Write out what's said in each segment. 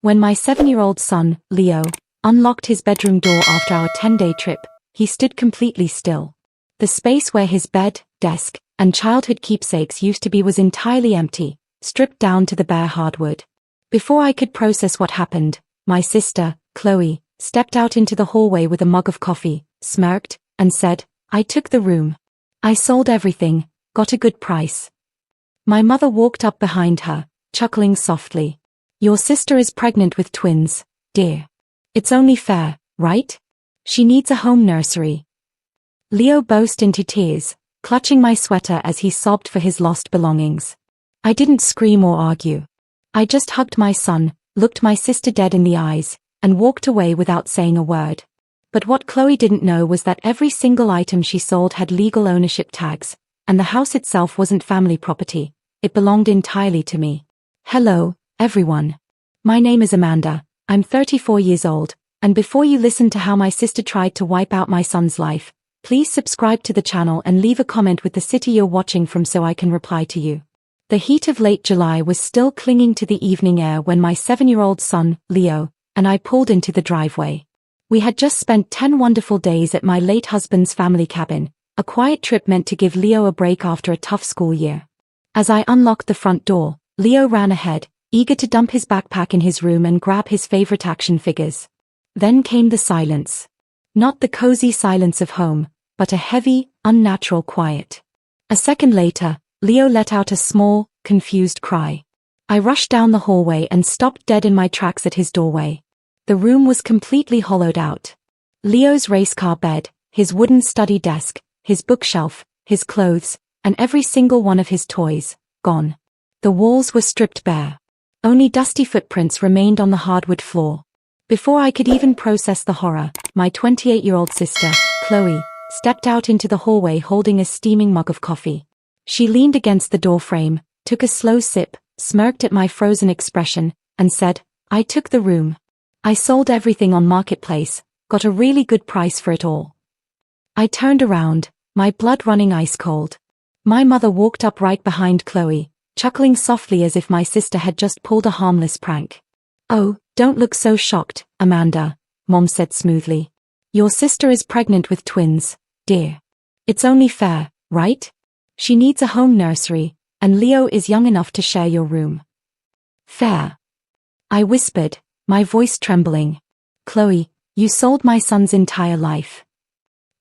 When my 7-year-old son, Leo, unlocked his bedroom door after our 10-day trip, he stood completely still. The space where his bed, desk, and childhood keepsakes used to be was entirely empty, stripped down to the bare hardwood. Before I could process what happened, my sister, Chloe, stepped out into the hallway with a mug of coffee, smirked, and said, "I took the room. I sold everything, got a good price." My mother walked up behind her, chuckling softly. "Your sister is pregnant with twins, dear. It's only fair, right? She needs a home nursery." Leo burst into tears, clutching my sweater as he sobbed for his lost belongings. I didn't scream or argue. I just hugged my son, looked my sister dead in the eyes, and walked away without saying a word. But what Chloe didn't know was that every single item she sold had legal ownership tags, and the house itself wasn't family property. It belonged entirely to me. Hello, everyone. My name is Amanda. I'm 34 years old, and before you listen to how my sister tried to wipe out my son's life, please subscribe to the channel and leave a comment with the city you're watching from so I can reply to you. The heat of late July was still clinging to the evening air when my 7-year-old son, Leo, and I pulled into the driveway. We had just spent 10 wonderful days at my late husband's family cabin, a quiet trip meant to give Leo a break after a tough school year. As I unlocked the front door, Leo ran ahead, eager to dump his backpack in his room and grab his favorite action figures. Then came the silence. Not the cozy silence of home, but a heavy, unnatural quiet. A second later, Leo let out a small, confused cry. I rushed down the hallway and stopped dead in my tracks at his doorway. The room was completely hollowed out. Leo's race car bed, his wooden study desk, his bookshelf, his clothes, and every single one of his toys, gone. The walls were stripped bare. Only dusty footprints remained on the hardwood floor. Before I could even process the horror, my 28-year-old sister, Chloe, stepped out into the hallway holding a steaming mug of coffee. She leaned against the doorframe, took a slow sip, smirked at my frozen expression, and said, "I took the room. I sold everything on Marketplace, got a really good price for it all." I turned around, my blood running ice cold. My mother walked up right behind Chloe, chuckling softly as if my sister had just pulled a harmless prank. "Oh, don't look so shocked, Amanda," Mom said smoothly. "Your sister is pregnant with twins, dear. It's only fair, right? She needs a home nursery, and Leo is young enough to share your room." "Fair?" I whispered, my voice trembling. "Chloe, you sold my son's entire life."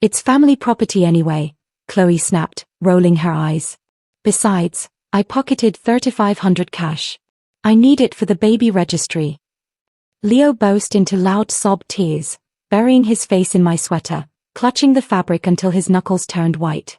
"It's family property anyway," Chloe snapped, rolling her eyes. "Besides, I pocketed $3,500 cash. I need it for the baby registry." Leo burst into loud sob tears, burying his face in my sweater, clutching the fabric until his knuckles turned white.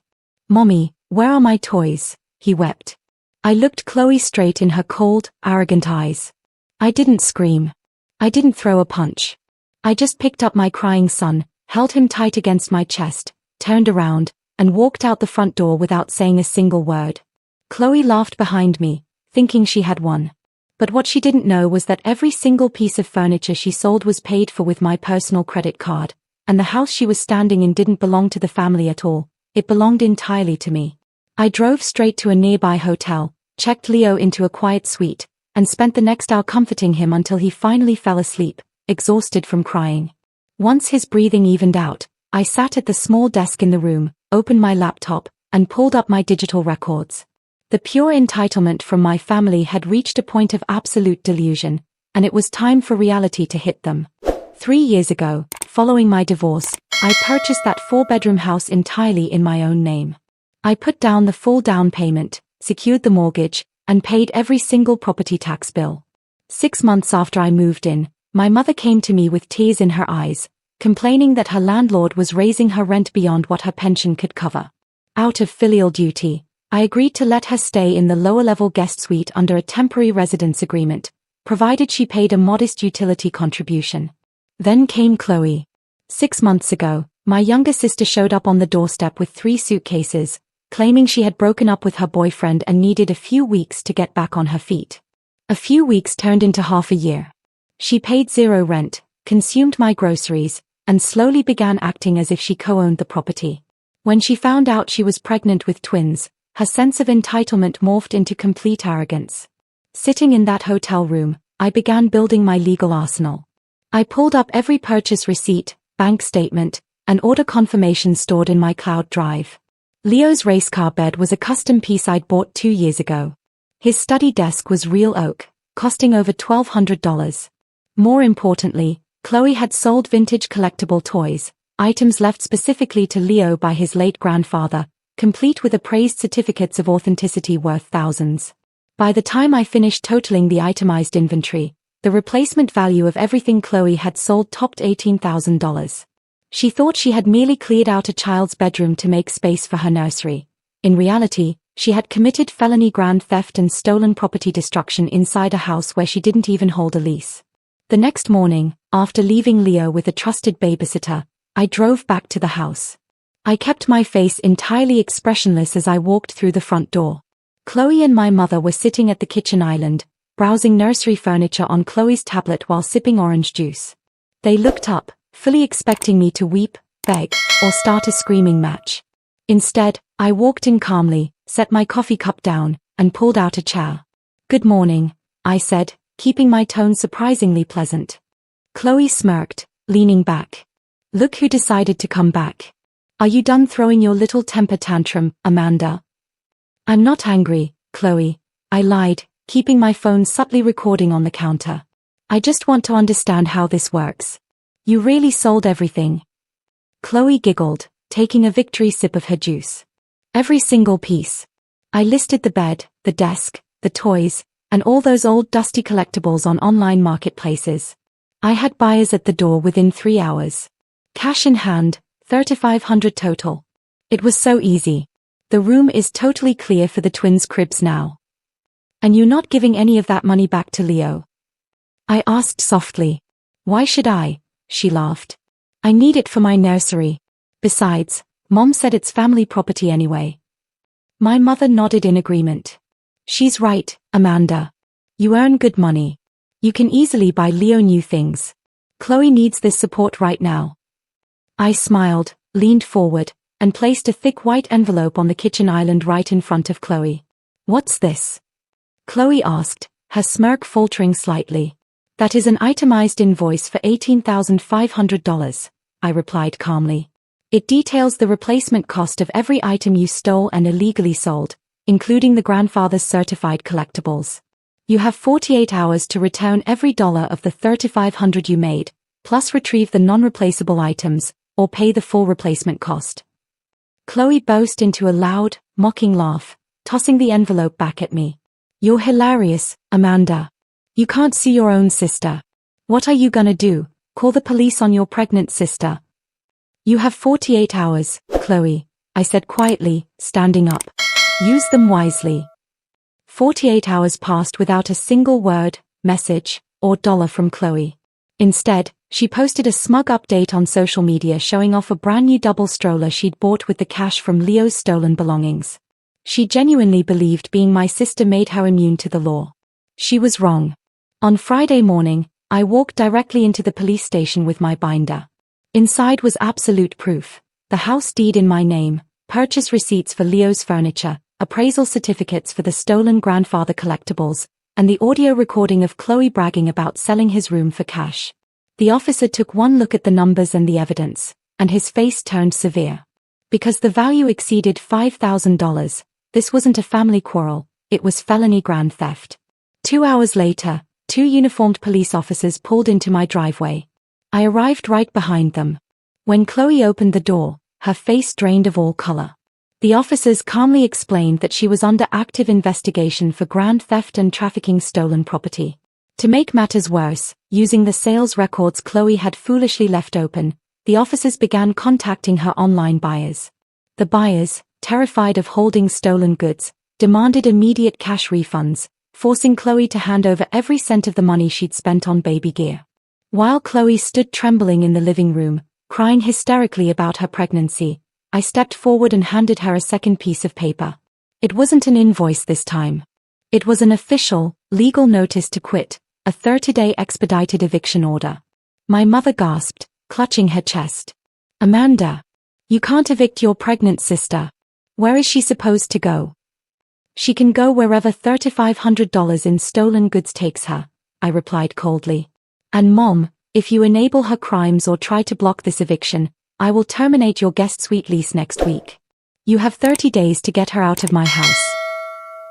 "Mommy, where are my toys?" he wept. I looked Chloe straight in her cold, arrogant eyes. I didn't scream. I didn't throw a punch. I just picked up my crying son, held him tight against my chest, turned around, and walked out the front door without saying a single word. Chloe laughed behind me, thinking she had won. But what she didn't know was that every single piece of furniture she sold was paid for with my personal credit card, and the house she was standing in didn't belong to the family at all. It belonged entirely to me. I drove straight to a nearby hotel, checked Leo into a quiet suite, and spent the next hour comforting him until he finally fell asleep, exhausted from crying. Once his breathing evened out, I sat at the small desk in the room, opened my laptop, and pulled up my digital records. The pure entitlement from my family had reached a point of absolute delusion, and it was time for reality to hit them. 3 years ago, following my divorce, I purchased that 4-bedroom house entirely in my own name. I put down the full down payment, secured the mortgage, and paid every single property tax bill. 6 months after I moved in, my mother came to me with tears in her eyes, complaining that her landlord was raising her rent beyond what her pension could cover. Out of filial duty, I agreed to let her stay in the lower-level guest suite under a temporary residence agreement, provided she paid a modest utility contribution. Then came Chloe. 6 months ago, my younger sister showed up on the doorstep with 3 suitcases, claiming she had broken up with her boyfriend and needed a few weeks to get back on her feet. A few weeks turned into half a year. She paid 0 rent, consumed my groceries, and slowly began acting as if she co-owned the property. When she found out she was pregnant with twins, her sense of entitlement morphed into complete arrogance. Sitting in that hotel room, I began building my legal arsenal. I pulled up every purchase receipt, bank statement, and order confirmation stored in my cloud drive. Leo's race car bed was a custom piece I'd bought 2 years ago. His study desk was real oak, costing over $1,200. More importantly, Chloe had sold vintage collectible toys, items left specifically to Leo by his late grandfather, complete with appraised certificates of authenticity worth thousands. By the time I finished totaling the itemized inventory, the replacement value of everything Chloe had sold topped $18,000. She thought she had merely cleared out a child's bedroom to make space for her nursery. In reality, she had committed felony grand theft and stolen property destruction inside a house where she didn't even hold a lease. The next morning, after leaving Leo with a trusted babysitter, I drove back to the house. I kept my face entirely expressionless as I walked through the front door. Chloe and my mother were sitting at the kitchen island, browsing nursery furniture on Chloe's tablet while sipping orange juice. They looked up, fully expecting me to weep, beg, or start a screaming match. Instead, I walked in calmly, set my coffee cup down, and pulled out a chair. "Good morning," I said, keeping my tone surprisingly pleasant. Chloe smirked, leaning back. "Look who decided to come back. Are you done throwing your little temper tantrum, Amanda?" "I'm not angry, Chloe," I lied, keeping my phone subtly recording on the counter. "I just want to understand how this works. You really sold everything?" Chloe giggled, taking a victory sip of her juice. "Every single piece. I listed the bed, the desk, the toys, and all those old dusty collectibles on online marketplaces. I had buyers at the door within 3 hours. Cash in hand, $3,500 total. It was so easy. The room is totally clear for the twins' cribs now." "And you're not giving any of that money back to Leo?" I asked softly. "Why should I?" She laughed. "I need it for my nursery. Besides, Mom said it's family property anyway." My mother nodded in agreement. "She's right, Amanda. You earn good money. You can easily buy Leo new things. Chloe needs this support right now." I smiled, leaned forward, and placed a thick white envelope on the kitchen island right in front of Chloe. "What's this?" Chloe asked, her smirk faltering slightly. "That is an itemized invoice for $18,500, I replied calmly. "It details the replacement cost of every item you stole and illegally sold, including the grandfather's certified collectibles. You have 48 hours to return every dollar of the $3,500 you made, plus retrieve the non-replaceable items, or pay the full replacement cost." Chloe burst into a loud, mocking laugh, tossing the envelope back at me. "You're hilarious, Amanda. You can't see your own sister. What are you gonna do, call the police on your pregnant sister?" "You have 48 hours, Chloe," I said quietly, standing up. "Use them wisely." 48 hours passed without a single word, message, or dollar from Chloe. Instead, she posted a smug update on social media showing off a brand new double stroller she'd bought with the cash from Leo's stolen belongings. She genuinely believed being my sister made her immune to the law. She was wrong. On Friday morning, I walked directly into the police station with my binder. Inside was absolute proof: the house deed in my name, purchase receipts for Leo's furniture, appraisal certificates for the stolen grandfather collectibles, and the audio recording of Chloe bragging about selling his room for cash. The officer took one look at the numbers and the evidence, and his face turned severe. Because the value exceeded $5,000, this wasn't a family quarrel, it was felony grand theft. 2 hours later, 2 uniformed police officers pulled into my driveway. I arrived right behind them. When Chloe opened the door, her face drained of all color. The officers calmly explained that she was under active investigation for grand theft and trafficking stolen property. To make matters worse, using the sales records Chloe had foolishly left open, the officers began contacting her online buyers. The buyers, terrified of holding stolen goods, demanded immediate cash refunds, forcing Chloe to hand over every cent of the money she'd spent on baby gear. While Chloe stood trembling in the living room, crying hysterically about her pregnancy, I stepped forward and handed her a second piece of paper. It wasn't an invoice this time. It was an official, legal notice to quit, a 30-day expedited eviction order. My mother gasped, clutching her chest. "Amanda, you can't evict your pregnant sister. Where is she supposed to go?" "She can go wherever $3,500 in stolen goods takes her," I replied coldly. And Mom, if you enable her crimes or try to block this eviction, I will terminate your guest suite lease next week. You have 30 days to get her out of my house.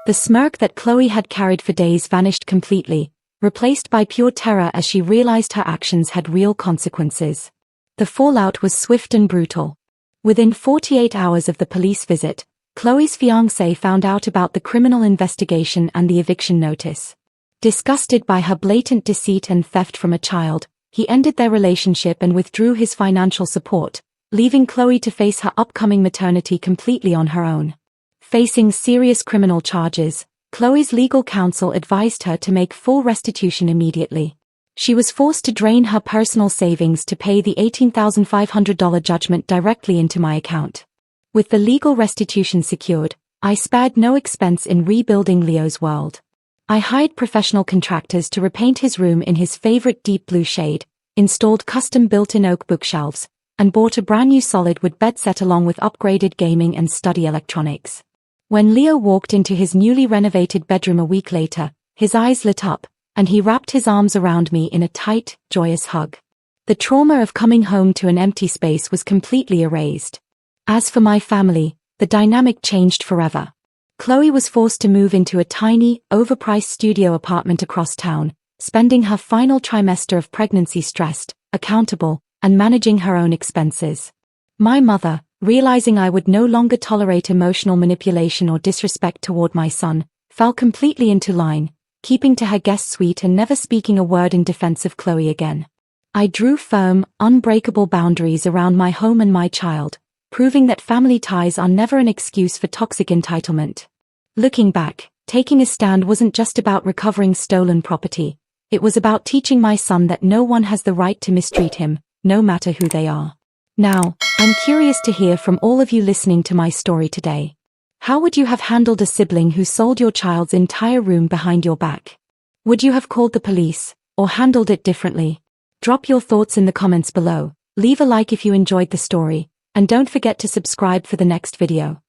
The smirk that Chloe had carried for days vanished completely, replaced by pure terror as she realized her actions had real consequences. The fallout was swift and brutal. Within 48 hours of the police visit, Chloe's fiancé found out about the criminal investigation and the eviction notice. Disgusted by her blatant deceit and theft from a child, he ended their relationship and withdrew his financial support, leaving Chloe to face her upcoming maternity completely on her own. Facing serious criminal charges, Chloe's legal counsel advised her to make full restitution immediately. She was forced to drain her personal savings to pay the $18,500 judgment directly into my account. With the legal restitution secured, I spared no expense in rebuilding Leo's world. I hired professional contractors to repaint his room in his favorite deep blue shade, installed custom built-in oak bookshelves, and bought a brand new solid wood bed set along with upgraded gaming and study electronics. When Leo walked into his newly renovated bedroom a week later, his eyes lit up, and he wrapped his arms around me in a tight, joyous hug. The trauma of coming home to an empty space was completely erased. As for my family, the dynamic changed forever. Chloe was forced to move into a tiny, overpriced studio apartment across town, spending her final trimester of pregnancy stressed, accountable, and managing her own expenses. My mother, realizing I would no longer tolerate emotional manipulation or disrespect toward my son, fell completely into line, keeping to her guest suite and never speaking a word in defense of Chloe again. I drew firm, unbreakable boundaries around my home and my child, proving that family ties are never an excuse for toxic entitlement. Looking back, taking a stand wasn't just about recovering stolen property. It was about teaching my son that no one has the right to mistreat him, no matter who they are. Now, I'm curious to hear from all of you listening to my story today. How would you have handled a sibling who sold your child's entire room behind your back? Would you have called the police, or handled it differently? Drop your thoughts in the comments below, leave a like if you enjoyed the story, and don't forget to subscribe for the next video.